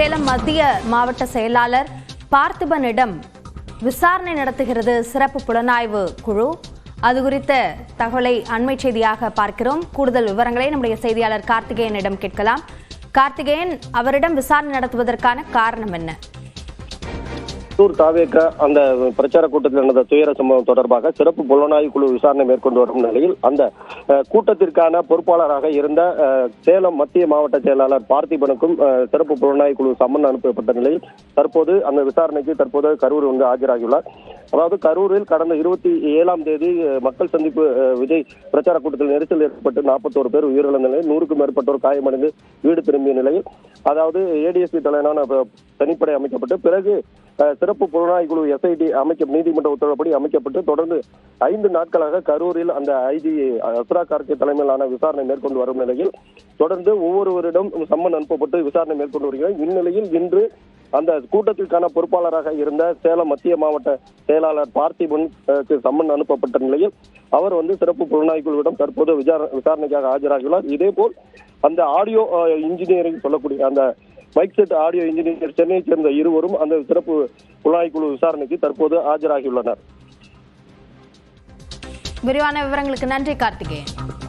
சேலம் மத்திய மாவட்ட செயலாளர் பார்த்திபனிடம் விசாரணை நடத்துகிறது சிறப்பு புலனாய்வு குழு. அது குறித்த தகவலை அண்மை செய்தியாக பார்க்கிறோம். கூடுதல் விவரங்களை நம்முடைய செய்தியாளர் கார்த்திகேயனிடம் கேட்கலாம். கார்த்திகேயன், அவரிடம் விசாரணை நடத்துவதற்கான காரணம் என்ன? தாவேக அந்த பிரச்சார கூட்டத்தில் நடந்த துயர சம்பவம் தொடர்பாக சிறப்பு புலனாய்வு குழு விசாரணை மேற்கொண்டு வரும் நிலையில் அந்த கூட்டத்திற்கான பொறுப்பாளராக இருந்த சேலம் மத்திய மாவட்ட செயலாளர் பார்த்திபனுக்கும் சிறப்பு புலனாய்வு குழு சம்மன் அனுப்பப்பட்ட நிலையில் தற்போது அந்த விசாரணைக்கு கரூர் ஆஜராகியுள்ளார். அதாவது கரூரில் கடந்த 27ஆம் தேதி மக்கள் சந்திப்பு விஜய் பிரச்சார கூட்டத்தில் நெரிசல் ஏற்பட்டு 41 பேர் உயிரிழந்த நிலையில் 100க்கும் மேற்பட்டோர் காயமடைந்து வீடு திரும்பிய நிலையில் அதாவது ஏடிஎஸ்பி தலைமையிலான தனிப்படை அமைக்கப்பட்டு பிறகு சிறப்பு புலனாய்வு குழு SIT நீதிமன்ற உத்தரவுப்படி அமைக்கப்பட்டு தொடர்ந்து 5 நாட்களாக கரூரில் அந்த ஐஜி அஸ்ரா கார்கே தலைமையிலான விசாரணை மேற்கொண்டு வரும் நிலையில் தொடர்ந்து ஒவ்வொருவரிடம் சம்மன் அனுப்பப்பட்டு விசாரணை மேற்கொண்டு வருகிறது. இந்நிலையில் இன்று அந்த கூட்டத்திற்கான பொறுப்பாளராக இருந்த சேலம் மத்திய மாவட்ட செயலாளர் பார்த்திபனுக்கு சம்மன் அனுப்பப்பட்ட நிலையில் அவர் சிறப்பு புலனாய்வு குழுவிடம் தற்போது விசாரணைக்காக ஆஜராகியுள்ளார். இதேபோல் அந்த ஆடியோ இன்ஜினியரிங் சொல்லக்கூடிய அந்த மைக் செட் ஆடியோ இன்ஜினியர் சென்னையைச் சேர்ந்த இருவரும் அந்த சிறப்பு புலனாய்வு குழு விசாரணைக்கு தற்போது ஆஜராகியுள்ளனர். விரிவான விவரங்களுக்கு நன்றி கார்த்திகேயன்.